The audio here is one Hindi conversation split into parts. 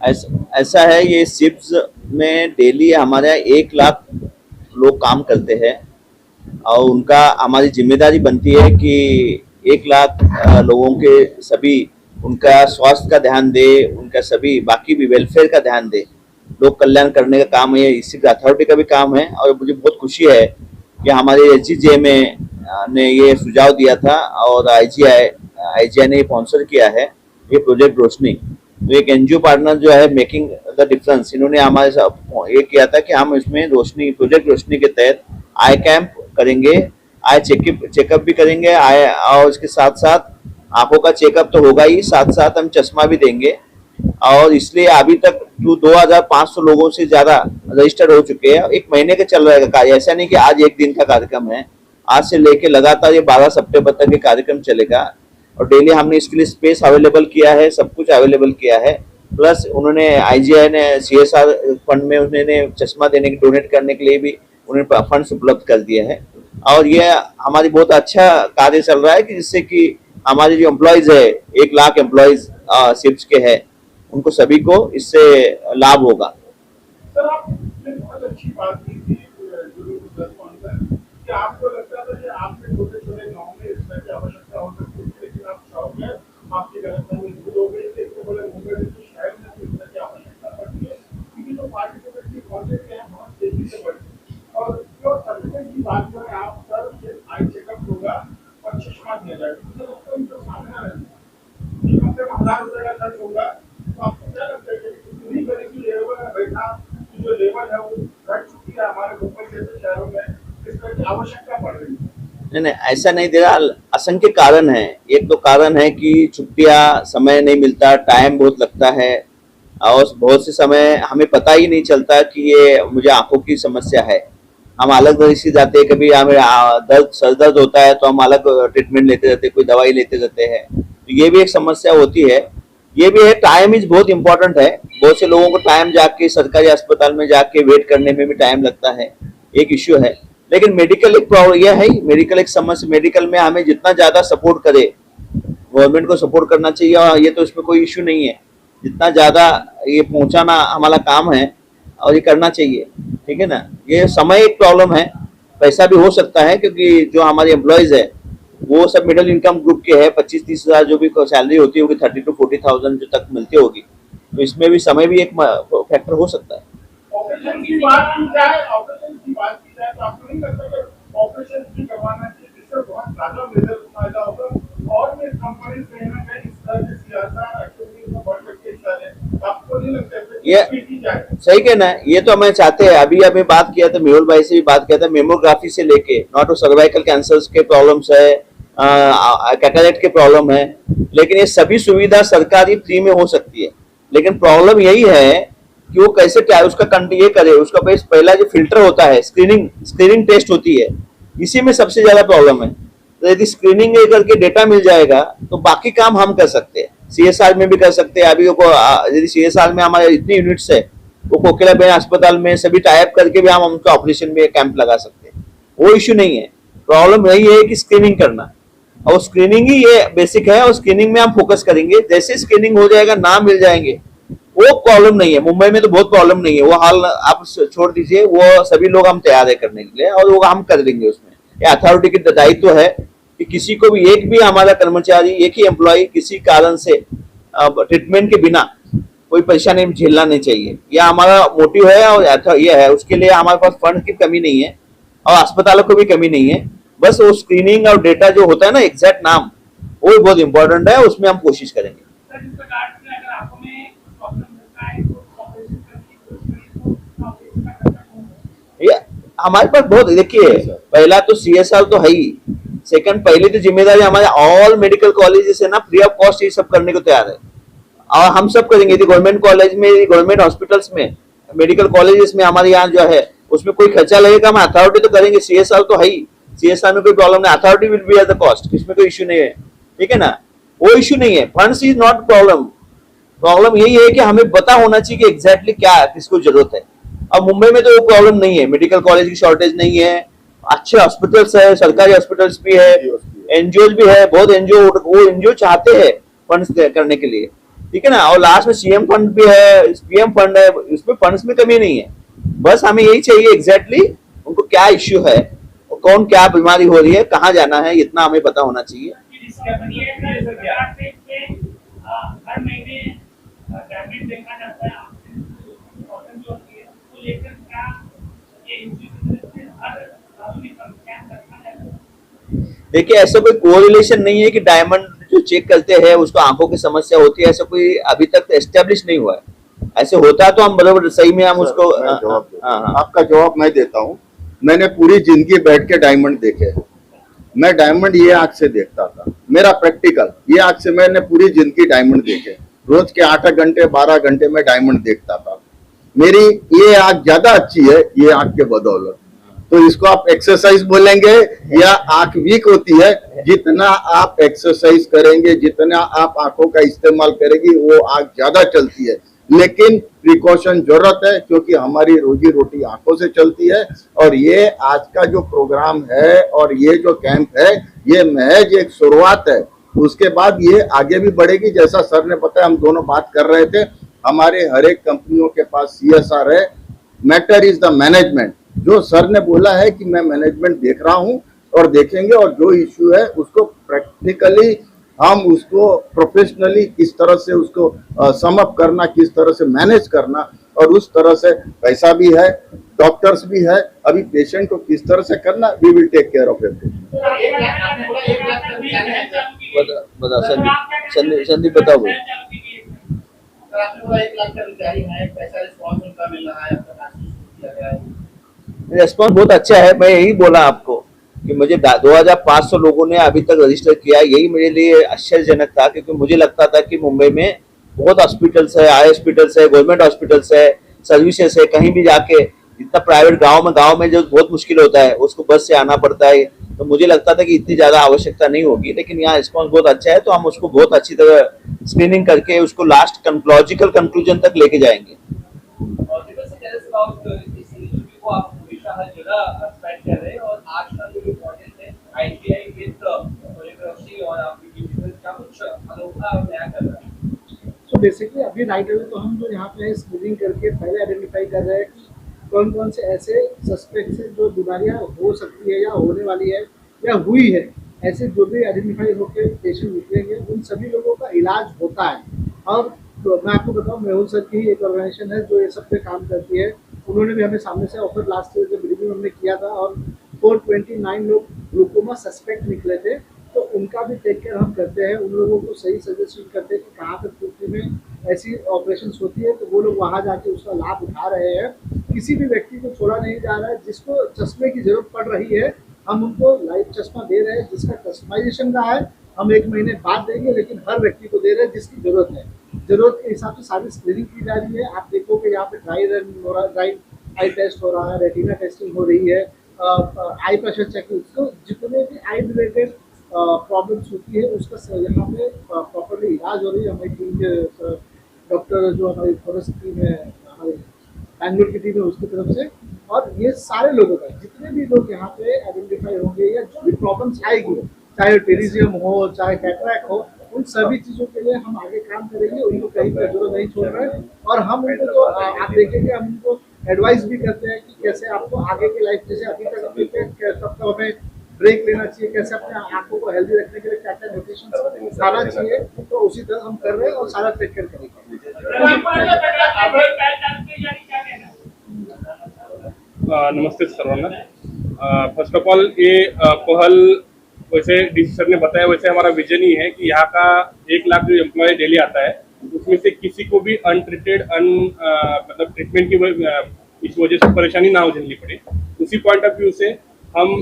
ऐसा है, ये शिप्स में डेली हमारे यहाँ 1 लाख लोग काम करते हैं और उनका हमारी जिम्मेदारी बनती है कि 1 लाख लोगों के सभी उनका स्वास्थ्य का ध्यान दे, उनका सभी बाकी भी वेलफेयर का ध्यान दे। लोक कल्याण करने का काम है, इसी अथॉरिटी का भी काम है। और मुझे बहुत खुशी है कि हमारे एसजीजे में ने ये सुझाव दिया था और आईजीआई ने स्पॉन्सर किया है ये प्रोजेक्ट रोशनी। तो एक एनजीओ पार्टनर जो है मेकिंग द डिफरेंस, इन्होंने हमारे साथ ये किया था कि हम इसमें रोशनी प्रोजेक्ट रोशनी के तहत आई कैंप करेंगे, आई चेकअप भी करेंगे, आई और इसके साथ साथ आंखों का चेकअप तो होगा ही, साथ साथ हम चश्मा भी देंगे। और इसलिए अभी तक 2500 लोगों से ज्यादा रजिस्टर हो चुके हैं। 1 महीने का चल रहेगा कार्य, ऐसा नहीं कि आज एक दिन का कार्यक्रम है। आज से लेके लगातार ये 12 सितंबर तक ये कार्यक्रम चलेगा और डेली हमने इसके लिए स्पेस अवेलेबल किया है, सब कुछ अवेलेबल किया है। प्लस उन्होंने आईजीआई ने सीएसआर फंड में उन्होंने चश्मा देने के डोनेट करने के लिए भी उन्होंने फंड्स उपलब्ध कर दिए हैं। और ये हमारी बहुत अच्छा कार्य चल रहा है कि जिससे कि हमारे जो एम्प्लॉयज है 1 लाख एम्प्लॉयज शिप्स के हैं, उनको सभी को इससे लाभ होगा। सर आपने बहुत अच्छी बात की थी कि आपको लगता था कि आपके छोटे छोटे गाँव में इस तरह की आवश्यकता हो सकती है, लेकिन आप शहर में आपकी गलतफहमी दूर हो गई। देखते बोले मुंबई में तो शहर में इस तरह की आवश्यकता पड़ती है क्योंकि जो पार्टिसिपेट की क्वांटिटी है बहुत तेजी से बढ़ती है। और जो सर्टिफिकेट की बात करें आप सर, आई चेकअप होगा और चश्मा दिया जाएगा, तो उसको इनको सामने आ रही है कम से कम 1000 रुपये का खर्च होगा। तो आपको क्या लगता है कि इतनी बड़ी की लेवल है बैठा जो लेवल है वो घट चुकी है हमारे मुंबई जैसे शहरों में, इस तरह की आवश्यकता पड़ रही है? नहीं, ऐसा नहीं दे रहा। असंख्य कारण है। एक तो कारण है कि छुट्टियां, समय नहीं मिलता, टाइम बहुत लगता है और बहुत से समय हमें पता ही नहीं चलता कि ये मुझे आंखों की समस्या है। हम अलग तरह से जाते हैं, कभी हमें सर दर्द होता है तो हम अलग ट्रीटमेंट लेते रहते हैं, कोई दवाई लेते रहते हैं, तो ये भी एक समस्या होती है। ये भी है, टाइम इज बहुत इंपॉर्टेंट है। बहुत से लोगों को टाइम जाके सरकारी अस्पताल में जाके वेट करने में भी टाइम लगता है, एक इश्यू है। लेकिन मेडिकल एक प्रॉब्लम यह है, मेडिकल एक समस्या। मेडिकल में हमें जितना ज्यादा सपोर्ट करे, गवर्नमेंट को सपोर्ट करना चाहिए और ये तो इसमें कोई इश्यू नहीं है। जितना ज्यादा ये पहुंचाना हमारा काम है और ये करना चाहिए, ठीक है ना। ये समय एक प्रॉब्लम है, पैसा भी हो सकता है क्योंकि जो हमारे एम्प्लॉयज है वो सब मिडिल इनकम ग्रुप के हैं। 25-30 हजार जो भी सैलरी होती होगी, 30 to 40,000 जो तक मिलती होगी, तो इसमें भी समय भी एक फैक्टर हो सकता है। ऑपरेशन की बात की जाए तो आपको नहीं लगता कि ऑपरेशन भी करवाना चाहिए, जिससे बहुत ज्यादा रिजल्ट फायदा होगा और भी कंपनी कहीं ना कहीं इस तरह की सियासत एक्टिविटीज में बढ़ सकती है? आपको नहीं लगता ये सही कहना है, ये तो हमें चाहते हैं। अभी अभी बात किया था, मेहुल भाई से भी बात किया था, मेमोग्राफी से लेके नॉट सर्वाइकल कैंसर्स के प्रॉब्लम्स है, कैटरेक्ट के प्रॉब्लम है, लेकिन ये सभी सुविधा सरकारी फ्री में हो सकती है। लेकिन प्रॉब्लम यही है कि वो कैसे उसका ये करे। उसका पहला जो फिल्टर होता है, स्क्रीनिंग टेस्ट होती है, इसी में सबसे ज्यादा प्रॉब्लम है। तो यदि स्क्रीनिंग करके डेटा मिल जाएगा तो बाकी काम हम कर सकते हैं, सीएसआर में भी कर सकते हैं। अभी यदि सीएसआर में हमारे इतनी यूनिट्स है, वो कोकिला बेन अस्पताल में सभी टाइप करके भी हम उनका ऑपरेशन में कैंप लगा सकते हैं, वो इश्यू नहीं है। प्रॉब्लम यही है कि स्क्रीनिंग करना, और स्क्रीनिंग ही ये बेसिक है और स्क्रीनिंग में हम फोकस करेंगे। जैसे स्क्रीनिंग हो जाएगा, नाम मिल जाएंगे, वो प्रॉब्लम नहीं है। मुंबई में तो बहुत प्रॉब्लम नहीं है, वो हाल आप छोड़ दीजिए, वो सभी लोग हम तैयार है करने के लिए और वो हम कर देंगे। उसमें ये अथॉरिटी की दायित्व है कि किसी को भी, एक भी हमारा कर्मचारी, एक ही एम्प्लॉय किसी कारण से ट्रीटमेंट के बिना कोई परेशानी झेलना नहीं चाहिए। यह हमारा मोटिव है और ये है। उसके लिए हमारे पास फंड की कमी नहीं है और अस्पतालों को भी कमी नहीं है। बस वो स्क्रीनिंग और डेटा जो होता है ना, एग्जैक्ट नाम, वो बहुत इंपॉर्टेंट है, उसमें हम कोशिश करेंगे। ये हमारे पास बहुत, देखिए, पहला तो सीएसआर तो है ही, सेकंड पहले तो जिम्मेदारी हमारे ऑल मेडिकल कॉलेजेस है ना, फ्री ऑफ कॉस्ट ये सब करने को तैयार है और हम सब करेंगे। यदि गवर्नमेंट कॉलेज में, गवर्नमेंट हॉस्पिटल्स में, मेडिकल कॉलेजेस में हमारे यहाँ जो है उसमें कोई खर्चा लगेगा, हम अथॉरिटी तो करेंगे। सीएसआर तो है ही, सीएसआर में कोई प्रॉब्लम नहीं, authority will be at the cost, इसमें कोई इश्यू नहीं है, ठीक है ना। वो इश्यू नहीं है, funds is not problem. Problem यही है कि हमें पता होना चाहिए कि एग्जैक्टली क्या किसको जरूरत है। अब मुंबई में तो वो प्रॉब्लम नहीं है, मेडिकल कॉलेज की शॉर्टेज नहीं है, अच्छे हॉस्पिटल्स है, सरकारी हॉस्पिटल्स भी है, एनजीओ भी है, बहुत एनजीओ, वो एनजीओ चाहते हैं फंड्स करने के लिए। ठीक है ना। और लास्ट में सीएम फंड भी है, पीएम फंड है, इसमें फंड्स में कमी नहीं है। बस हमें यही चाहिए एग्जैक्टली उनको क्या इश्यू है और कौन क्या बीमारी हो रही है, कहाँ जाना है, इतना हमें पता होना चाहिए। हर महीने टैबलेट देखा जाता है, कॉटन जो होती है उसको लेकर क्या ये इंस्टीट्यूट हर क्या करता है। देखिए ऐसा कोई कोरिलेशन नहीं है कि डायमंड जो चेक करते हैं उसको आंखों की समस्या होती है, ऐसा कोई अभी तक एस्टेब्लिश नहीं हुआ है। ऐसे होता तो हम बराबर सही में हम उसको आपका जवाब मैं देता हूँ। मैंने पूरी जिंदगी बैठ के डायमंड देखे हैं। मैं डायमंड ये आंख से देखता था, मेरा प्रैक्टिकल ये आंख से मैंने पूरी जिंदगी डायमंड देखे। रोज के 8 घंटे 12 घंटे में डायमंड देखता था। मेरी ये आंख ज्यादा अच्छी है ये आंख के बदौलत। तो इसको आप एक्सरसाइज बोलेंगे या आंख वीक होती है? जितना आप एक्सरसाइज करेंगे, जितना आप आंखों का इस्तेमाल करेंगे, वो आंख ज्यादा चलती है। लेकिन प्रिकॉशन जरूरत है क्योंकि हमारी रोजी रोटी आंखों से चलती है। और ये आज का जो प्रोग्राम है और ये जो कैंप है ये महज एक शुरुआत है। उसके बाद ये आगे भी बढ़ेगी। जैसा सर ने बताया, हम दोनों बात कर रहे थे, हमारे हर एक कंपनियों के पास CSR है। Matter is the management. जो सर ने बोला है कि मैं मैनेजमेंट देख रहा हूं और देखेंगे, और जो इश्यू है उसको प्रैक्टिकली हम उसको प्रोफेशनली किस तरह से उसको सम अप करना, किस तरह से मैनेज करना, और उस तरह से पैसा भी है, डॉक्टर्स भी है, अभी पेशेंट को किस तरह से करना, we will take care of everything. बता संदीप बताओ भाई। रेस्पॉन्स बहुत अच्छा है। मैं यही बोला आपको कि मुझे 2500 लोगों ने अभी तक रजिस्टर किया। यही मेरे लिए आश्चर्यजनक था क्योंकि मुझे लगता था कि मुंबई में बहुत हॉस्पिटल्स है, आई हॉस्पिटल्स है, गवर्नमेंट हॉस्पिटल्स है, सर्विसेज है, कहीं भी जाके इतना प्राइवेट गांव में जो बहुत मुश्किल होता है उसको बस से आना पड़ता है। तो मुझे लगता था कि इतनी ज्यादा आवश्यकता नहीं होगी, लेकिन यहाँ रिस्पॉन्स बहुत अच्छा है। तो हम उसको बहुत अच्छी तरह स्क्रीनिंग करके उसको लास्ट लॉजिकल कंक्लूजन तक लेके जाएंगे। आप हमेशा हर जगह स्पेंड कर रहे हैं और आज का जो इम्पोर्टेंस है ITI विद कोरियोग्राफी और आपकी डिजिटल क्या कुछ अनोखा और नया कर रहा है। सो बेसिकली अभी राइट अवे तो हम जो यहाँ पे स्क्रीनिंग करके पहले आइडेंटिफाई कर रहे हैं कि कौन कौन से ऐसे सस्पेक्ट्स हैं जो बीमारियाँ हो सकती है या होने वाली है या हुई है। ऐसे जो भी आइडेंटिफाई होकर पेशेंट निकलेंगे उन सभी लोगों का इलाज होता है। और तो मैं आपको बताऊँ, मेहुल सर की एक ऑर्गेनाइजेशन है जो ये सब पे काम करती है। उन्होंने भी हमें सामने से ऑफर लास्ट ईयर जब रिव्यू हमने किया था और 429 लोग ग्लूकोमा सस्पेक्ट निकले थे। तो उनका भी टेक केयर हम करते हैं। उन लोगों को सही सजेशन करते हैं कि कहाँ पर पूर्ति में ऐसी ऑपरेशन होती है, तो वो लोग वहाँ जाके उसका लाभ उठा रहे हैं। किसी भी व्यक्ति को छोड़ा नहीं जा रहा है। जिसको चश्मे की जरूरत पड़ रही है हम उनको लाइव चश्मा दे रहे हैं। जिसका कस्टमाइजेशन का है हम 1 महीने बाद देंगे, लेकिन हर व्यक्ति को दे रहे हैं जिसकी जरूरत है। जरूरत के हिसाब से सारी स्क्रीनिंग की जा रही है। आप देखोगे यहाँ पे ड्राई रन हो रहा है, ड्राई आई टेस्ट हो रहा है, रेटिना टेस्टिंग हो रही है, आई प्रेशर चेकिंग। तो जितने भी आई रिलेटेड प्रॉब्लम्स होती है उसका यहाँ पे प्रॉपरली इलाज हो रही है। हमारी टीम के डॉक्टर जो हमारी फॉरेस्ट टीम है, हमारी बैंगलोर की टीम है, उसकी तरफ से। और ये सारे लोगों का, जितने भी लोग यहाँ पे आइडेंटिफाई होंगे या जो भी प्रॉब्लम्स आएगी, चाहे टेरिजियम हो चाहे कैटरैक्ट हो, उन सभी चीज़ों के लिए हम आगे काम करेंगे। उनको कहीं पर जरूरत नहीं छोड़ रहे हैं। और हम उनको तो आप देखेंगे हम उनको एडवाइस भी करते हैं कि कैसे आपको आगे की लाइफ, जैसे अभी तक तब तो हमें ब्रेक लेना चाहिए, कैसे अपने आंखों को हेल्दी रखने के लिए क्या क्या न्यूट्रिशन खाना चाहिए, तो उसी तरह हम कर रहे हैं और सारा टेक केयर करेंगे। नमस्ते सर्वांना। फर्स्ट ऑफ ऑल ये पहल वैसे डीसी सर ने बताया, वैसे हमारा विजन ही है कि यहाँ का 1 लाख जो एम्प्लॉय डेली आता है उसमें से किसी को भी अनट्रीटेड मतलब ट्रीटमेंट की इस वजह से परेशानी ना हो झेलनी पड़े। उसी पॉइंट ऑफ व्यू से हम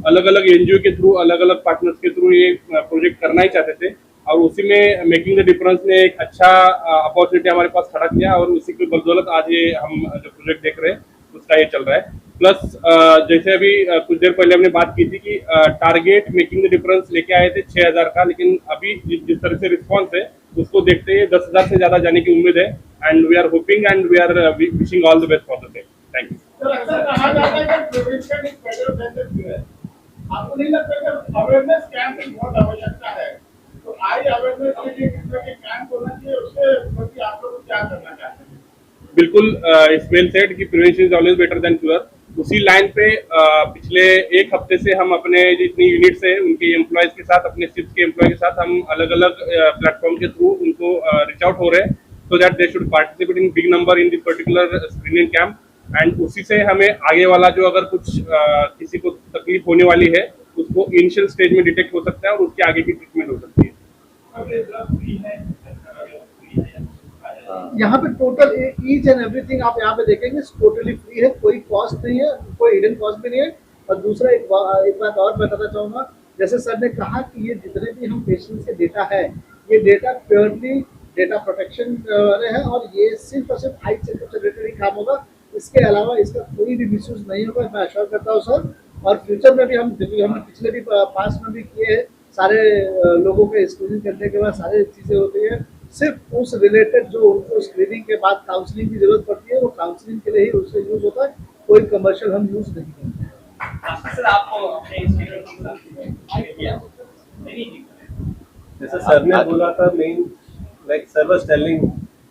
अलग अलग NGO के थ्रू, अलग अलग पार्टनर्स के थ्रू ये प्रोजेक्ट करना ही चाहते थे और उसी में मेकिंग द डिफरेंस ने एक अच्छा अपॉर्चुनिटी हमारे पास खड़ा किया और उसी की बदौलत आज ये हम जो प्रोजेक्ट देख रहे हैं उसका ये चल रहा है। प्लस जैसे अभी कुछ देर पहले हमने बात की थी कि टारगेट मेकिंग द डिफरेंस लेके आए थे 6000 का, लेकिन अभी जिस तरह से रिस्पॉन्स है उसको देखते हुए 10,000 से ज्यादा जाने की उम्मीद है। And we are hoping and we are wishing all the best for the same. Thank you. आपको नहीं लगता कि अवेयरनेस कैंप की बहुत आवश्यकता है? तो हाई अवेयरनेस के लिए किस तरह के कैंप होना चाहिए, उसके प्रति आप लोग क्या करना चाहते हैं? बिल्कुल इस वेल सेड कि prevention is always better than cure. उसी लाइन पे पिछले एक हफ्ते से हम अपने जितनी यूनिट्स है उनके एम्प्लॉयज के साथ, अपने शिफ्ट के एम्प्लॉय के साथ हम अलग अलग प्लेटफॉर्म के थ्रू उनको रीच आउट हो रहे हैं so that they should participate in big number in this particular screening camp. And उसी से हमें आगे वाला जो अगर कुछ किसी को तकलीफ होने वाली है उसको इनिशियल स्टेज में डिटेक्ट हो सकता है और उसके आगे की ट्रीटमेंट हो सकती है। यहाँ पे टोटल ईच एंड एवरीथिंग आप यहाँ पे देखेंगे टोटली फ्री है, कोई कॉस्ट नहीं है, कोई हिडन कॉस्ट भी नहीं है। और दूसरा एक बात और बताना चाहूँगा, जैसे सर ने कहा कि ये जितने भी हम पेशेंट्स के डेटा है, ये डेटा प्योरली डेटा प्रोटेक्शन वाले हैं और ये सिर्फ और सिर्फ हाई चेकअप से रिलेटेड ही काम होगा। इसके अलावा इसका कोई भी मिसयूज नहीं होगा, मैं आश्वासन करता हूँ सर। और फ्यूचर में भी हम पिछले भी पास्ट में भी किए हैं, सारे लोगों के स्क्रीनिंग करने के बाद सारी चीज़ें होती हैं, सिर्फ उस रिलेटेड जो उनको स्क्रीनिंग के बाद काउंसलिंग की जरूरत पड़ती है वो काउंसलिंग के लिए ही उससे यूज होता है, कोई कमर्शियल हम यूज नहीं करते हैं। सर आपको अपने जैसे सर ने बोला था, main like sir was telling,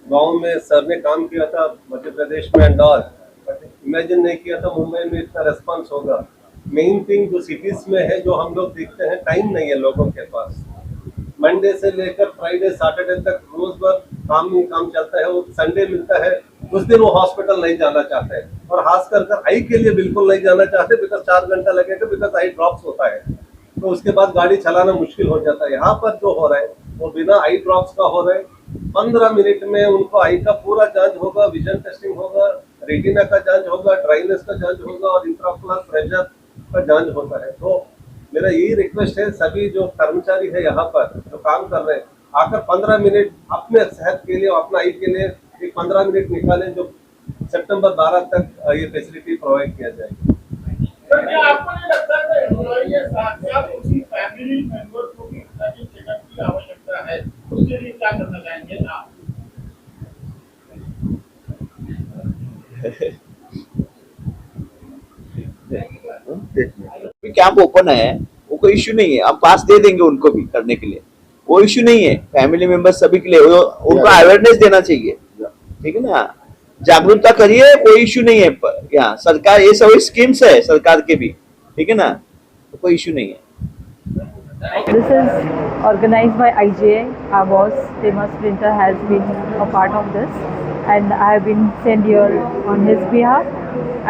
गांव में सर ने काम किया था मध्य प्रदेश में एंड ऑल, बट इमेजिन नहीं किया था मुंबई में इतना रेस्पॉन्स होगा। मेन थिंग जो सिटीज में है, जो हम लोग देखते हैं, टाइम नहीं है लोगों के पास। मंडे से लेकर फ्राइडे सैटरडे तक रोज भर काम ही काम चलता है, वो संडे मिलता है उस दिन वो हॉस्पिटल नहीं जाना चाहते हैं, और खास कर आई के लिए बिल्कुल नहीं जाना चाहते, बिकॉज 4 घंटा लगेगा, बिकॉज आई ड्रॉप्स होता है, तो उसके बाद गाड़ी चलाना मुश्किल हो जाता है। यहाँ पर जो हो रहा है वो बिना आई ड्रॉप्स का हो रहा है। 15 मिनट में उनको आई का पूरा जांच होगा, विजन टेस्टिंग होगा, रेटिना का जांच होगा, ड्राइनेस का जांच होगा और इंट्राओकुलर प्रेशर का जांच होता है। तो मेरा यही रिक्वेस्ट है, सभी जो कर्मचारी है यहाँ पर जो काम कर रहे हैं, आकर 15 मिनट अपने सेहत के लिए, अपना आई के लिए एक 15 मिनट निकालें, जो सितंबर 12 तक ये फैसिलिटी प्रोवाइड किया जाएगी। सर, क्या आपको नहीं लगता है एम्प्लॉई के साथ साथ उसी फैमिली मेंबर को भी चेकअप की आवश्यकता है, उसके लिए क्या करना चाहेंगे आप? कैंप ओपन है, वो कोई इश्यू नहीं है, हम पास दे देंगे उनको भी करने के लिए, वो इश्यू नहीं है। फैमिली मेंबर सभी के लिए उनको अवेयरनेस देना चाहिए, ठीक है ना, जागरूकता करिए, कोई इश्यू नहीं है। यहाँ सरकार ये सब स्कीम्स है सरकार के भी, ठीक है ना, तो कोई इश्यू नहीं है। This is organized by IGA. Our boss, Famous Printer, has been a part of this, and I have been sent here on his behalf.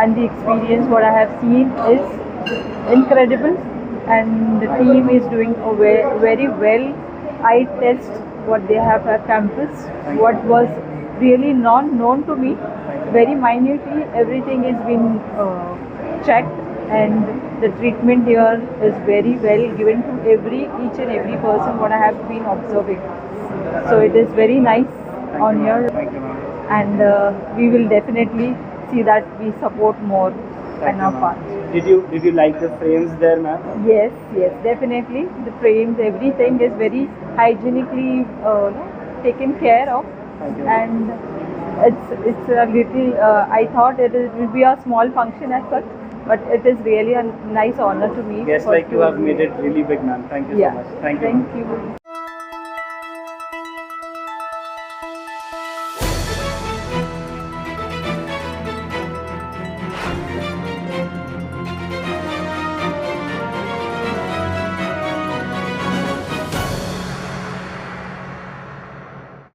And the experience, what I have seen, is incredible, and the team is doing a very well. Eye test, what they have at campus, what was really not known to me, very minutely, everything is been checked. And the treatment here is very well given to each and every person what I have been observing. So it is very nice on here, and we will definitely see that we support more on our part. Did you like the frames there, ma'am? Yes, definitely. The frames, everything is very hygienically taken care of, and it's a little. I thought it will be a small function as such. But it is really a nice honor to me. Yes, like you have made it really big, ma'am. Thank you so much. Thank you. Thank you.